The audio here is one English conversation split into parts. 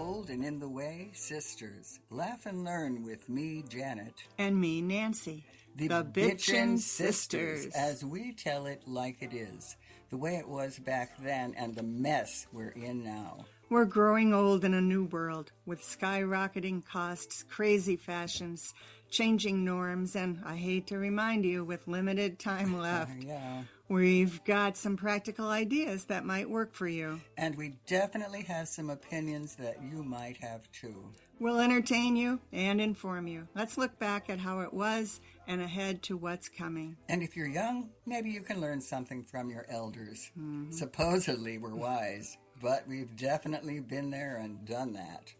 old and in the way, sisters. Laugh and learn with me, Janet. And me, Nancy. The Bitchin' Sisters, as we tell it like it is. The way it was back then and the mess we're in now. We're growing old in a new world with skyrocketing costs, crazy fashions, changing norms, and I hate to remind you, with limited time left. Yeah. We've got some practical ideas that might work for you. And we definitely have some opinions that you might have too. We'll entertain you and inform you. Let's look back at how it was and ahead to what's coming. And if you're young, maybe you can learn something from your elders. Supposedly we're wise, but we've definitely been there and done that.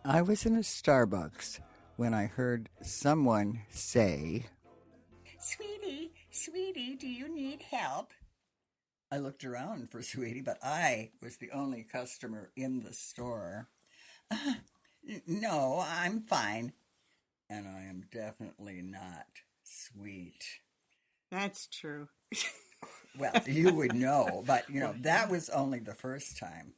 I was in a Starbucks when I heard someone say, Sweetie, do you need help? I looked around for Sweetie, but I was the only customer in the store. No, I'm fine. And I am definitely not sweet. That's true. Well, you would know, but, that was only the first time.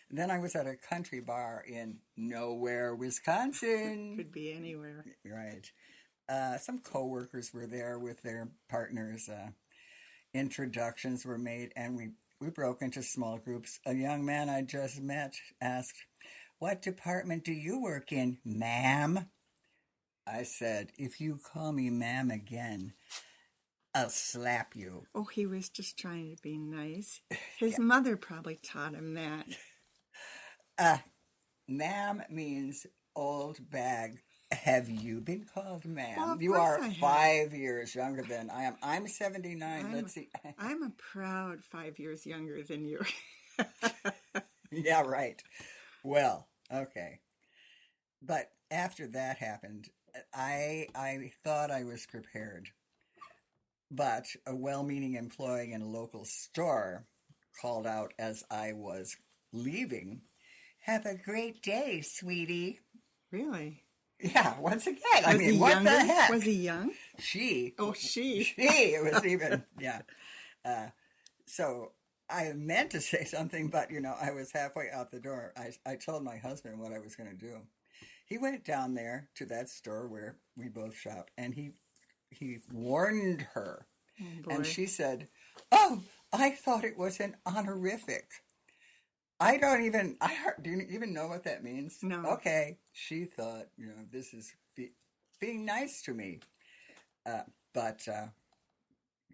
Then I was at a country bar in nowhere, Wisconsin. Could be anywhere. Right. Some coworkers were there with their partners. Introductions were made, and we broke into small groups. A young man I just met asked, "What department do you work in, ma'am?" I said, "If you call me ma'am again, I'll slap you." Oh, he was just trying to be nice. His mother probably taught him that. Ma'am means old bag. Have you been called ma'am? Well, You are 5 years younger than I am. I'm 79. Let's see. I'm a proud 5 years younger than you. Yeah, right. Well, okay. But after that happened, I thought I was prepared. But a well-meaning employee in a local store called out as I was leaving, "Have a great day, sweetie." Really? Yeah, once again. What the heck? Was he young? She. Oh, she. It was even, yeah. So I meant to say something, but, I was halfway out the door. I told my husband what I was going to do. He went down there to that store where we both shop, and he warned her. Oh, boy. And she said, "Oh, I thought it was an honorific." Do you even know what that means? No. Okay. She thought, this is being nice to me. But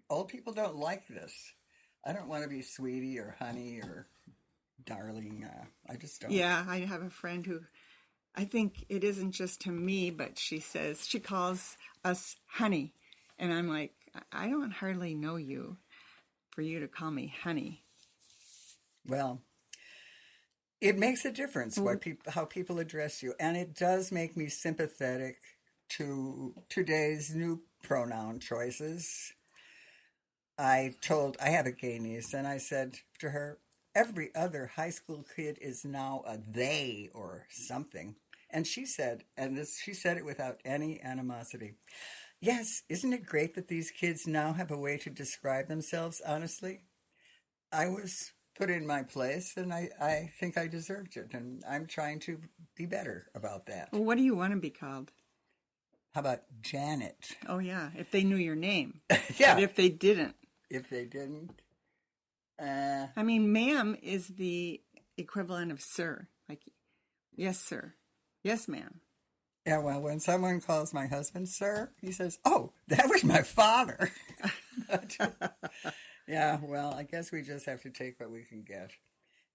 old people don't like this. I don't want to be sweetie or honey or darling. I just don't. Yeah, I have a friend who, I think it isn't just to me, but she calls us honey. And I'm like, I don't hardly know you for you to call me honey. Well, it makes a difference how people address you. And it does make me sympathetic to today's new pronoun choices. I have a gay niece, and I said to her, every other high school kid is now a they or something. And she said it without any animosity, "Yes, isn't it great that these kids now have a way to describe themselves honestly?" I was put in my place, and I think I deserved it, and I'm trying to be better about that. Well, what do you want to be called? How about Janet? Oh, yeah, if they knew your name. Yeah. But if they didn't. Ma'am is the equivalent of sir. Like, yes, sir. Yes, ma'am. Yeah, well, when someone calls my husband sir, he says, "Oh, that was my father." Yeah, well, I guess we just have to take what we can get.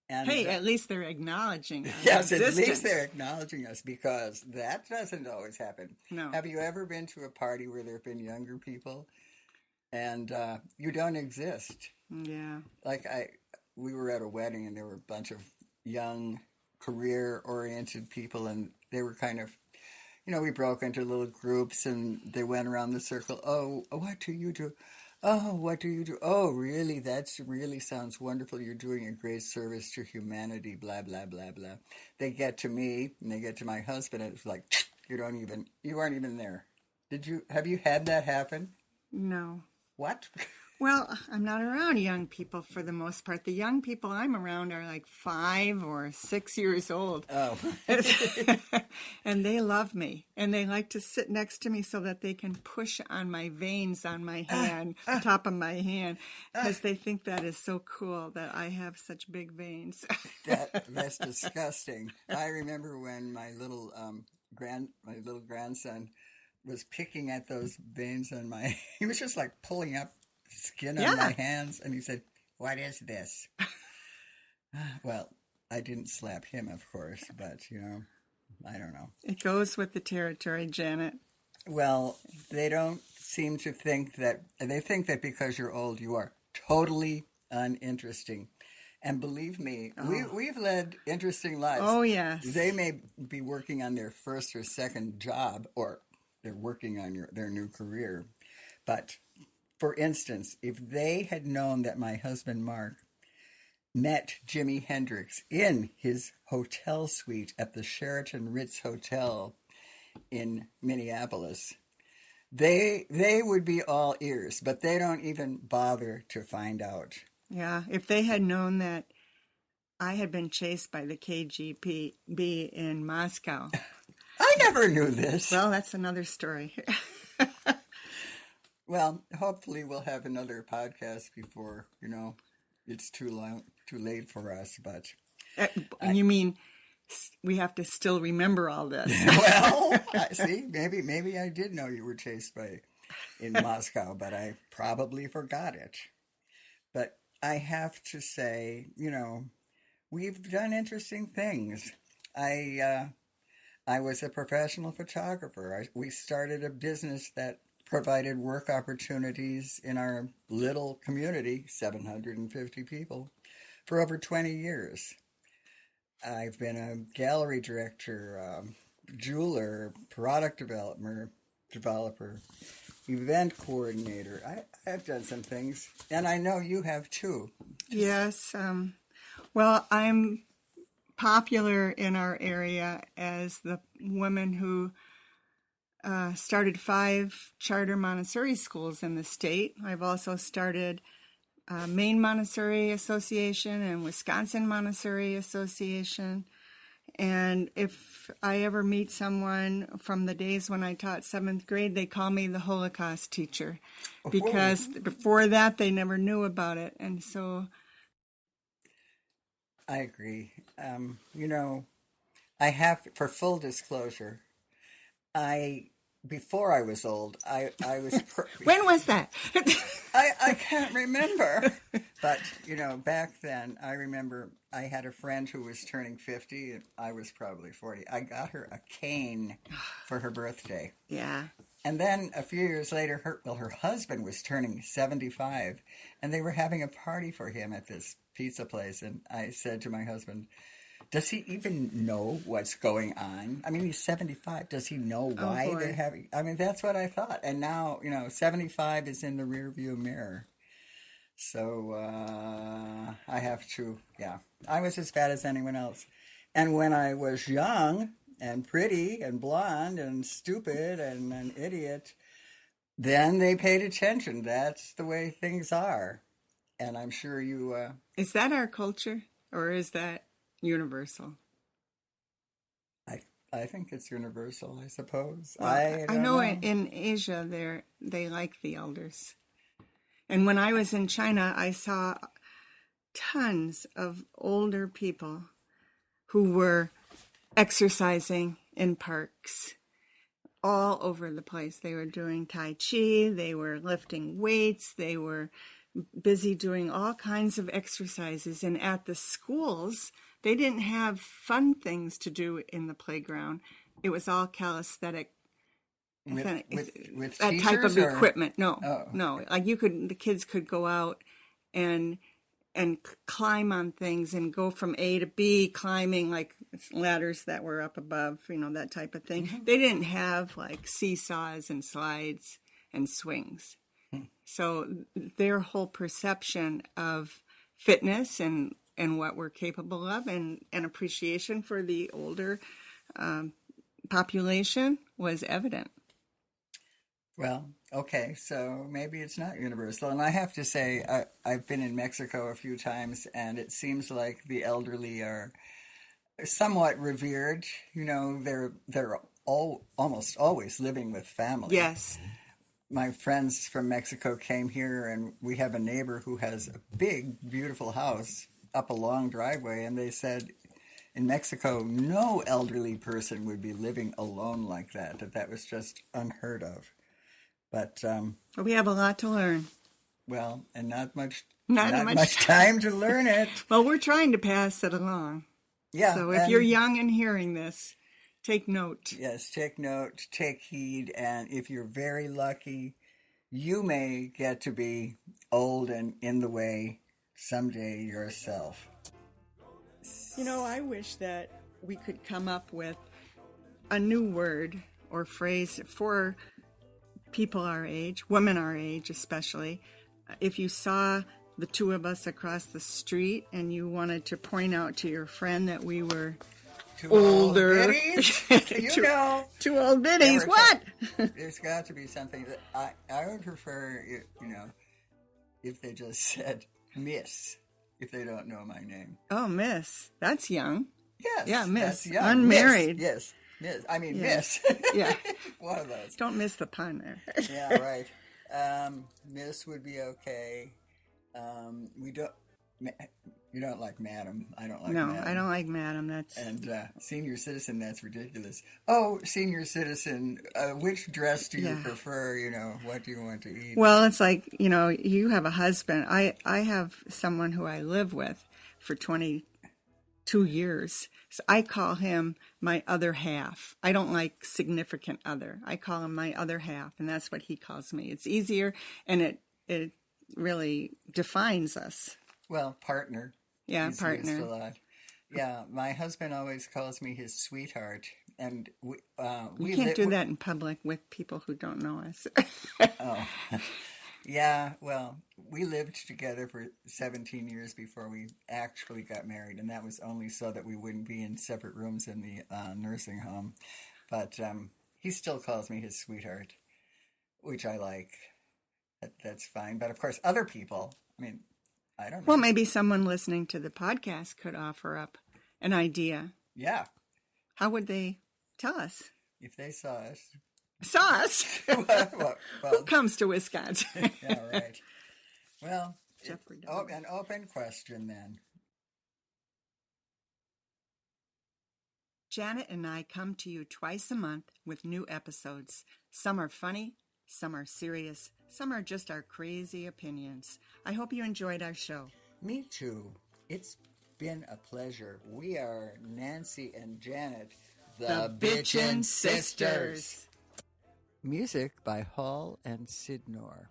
And hey, at least they're acknowledging us. Yes, at least they're acknowledging us, because that doesn't always happen. No. Have you ever been to a party where there have been younger people and you don't exist? Yeah. Like we were at a wedding, and there were a bunch of young, career-oriented people, and they were kind of, we broke into little groups, and they went around the circle. "Oh, what do you do? Oh, what do you do? Oh, really? That really sounds wonderful. You're doing a great service to humanity, blah, blah, blah, blah." They get to me, and they get to my husband, and it's like, you aren't even there. Have you had that happen? No. What? Well, I'm not around young people for the most part. The young people I'm around are like 5 or 6 years old. Oh, And they love me. And they like to sit next to me so that they can push on my veins on my hand, top of my hand, because they think that is so cool that I have such big veins. that's disgusting. I remember when my little grandson was picking at those veins on my. He was just like pulling up skin on my Yeah. hands, and he said, "What is this?" Well, I didn't slap him, of course, but I don't know. It goes with the territory, Janet. Well, they don't seem to think that. They think that because you're old, you are totally uninteresting. And believe me, we've led interesting lives. Oh, yes. They may be working on their first or second job, or they're working on their new career. But for instance, if they had known that my husband Mark met Jimi Hendrix in his hotel suite at the Sheraton Ritz Hotel in Minneapolis, they would be all ears, but they don't even bother to find out. Yeah, if they had known that I had been chased by the KGB in Moscow. I never knew this. Well, that's another story. Well, hopefully we'll have another podcast before, it's too late for us, but And you mean we have to still remember all this? well, see, maybe I did know you were chased in Moscow, but I probably forgot it. But I have to say, we've done interesting things. I was a professional photographer. We started a business that provided work opportunities in our little community, 750 people, for over 20 years. I've been a gallery director, jeweler, product developer, event coordinator. I've done some things, and I know you have too. Yes. Well, I'm popular in our area as the woman who started 5 charter Montessori schools in the state. I've also started Maine Montessori Association and Wisconsin Montessori Association. And if I ever meet someone from the days when I taught 7th grade, they call me the Holocaust teacher, because before that they never knew about it. And so I agree. I have, for full disclosure, before I was old, I was. when was that? I can't remember. But, back then, I remember I had a friend who was turning 50, and I was probably 40. I got her a cane for her birthday. Yeah. And then a few years later, her husband was turning 75, and they were having a party for him at this pizza place. And I said to my husband, does he even know what's going on? I mean, he's 75. Does he know why they're having... I mean, that's what I thought. And now, 75 is in the rearview mirror. So I have to, I was as bad as anyone else. And when I was young and pretty and blonde and stupid and an idiot, then they paid attention. That's the way things are. And I'm sure you... Is that our culture, or is that universal? I think it's universal, I suppose. Well, I know in Asia they like the elders. And when I was in China, I saw tons of older people who were exercising in parks all over the place. They were doing Tai Chi, they were lifting weights, they were busy doing all kinds of exercises. And at the schools, they didn't have fun things to do in the playground. It was all calisthenic. With that type of equipment. No, Oh. no. Like the kids could go out and climb on things and go from A to B, climbing like ladders that were up above, that type of thing. Mm-hmm. They didn't have like seesaws and slides and swings. So their whole perception of fitness and what we're capable of and appreciation for the older population was evident. Well, okay, so maybe it's not universal. And I have to say, I've been in Mexico a few times, and it seems like the elderly are somewhat revered. They're all almost always living with family. Yes. My friends from Mexico came here, and we have a neighbor who has a big, beautiful house up a long driveway, and they said in Mexico, no elderly person would be living alone like that. That was just unheard of. But We have a lot to learn. well, and not much, Not not much much time to learn it. Well, we're trying to pass it along. Yeah. So if you're young and hearing this, take note. Yes, take note, take heed, and if you're very lucky, you may get to be old and in the way someday yourself. I wish that we could come up with a new word or phrase for people our age, women our age especially. If you saw the two of us across the street and you wanted to point out to your friend that we were Two older. Old biddies, Two old biddies. What? There's got to be something that I would prefer, if they just said Miss, if they don't know my name. Oh, Miss. That's young. Yes. Yeah, Miss. That's young. Unmarried. Miss. Yes. Miss. I mean, Yes. Miss. Yeah. One of those. Don't miss the pun there. Yeah, right. Miss would be okay. We don't. You don't like madam. I don't like No, madam. I don't like madam. That's And senior citizen, that's ridiculous. Oh, senior citizen, which dress do you Yeah. prefer? What do you want to eat? well, it's like, you have a husband. I have someone who I live with for 22 years. So I call him my other half. I don't like significant other. I call him my other half, and that's what he calls me. It's easier, and it really defines us. Well, partner. Yeah, He's partner. used a lot. Yeah, my husband always calls me his sweetheart, and we You can't do that in public with people who don't know us. Oh, yeah. Well, we lived together for 17 years before we actually got married, and that was only so that we wouldn't be in separate rooms in the nursing home. But he still calls me his sweetheart, which I like. That's fine. But of course, other people. I mean, I don't know. Well, maybe someone listening to the podcast could offer up an idea. Yeah, How would they tell us? if they saw us. Saw us? well, Who comes to Wisconsin? yeah, right. Well, Jeffrey Dahmer. an open question then. Janet and I come to you twice a month with new episodes. Some are funny, some are serious, some are just our crazy opinions. I hope you enjoyed our show. Me too. It's been a pleasure. We are Nancy and Janet, the Bitchin' Sisters. Music by Hall and Sidnor.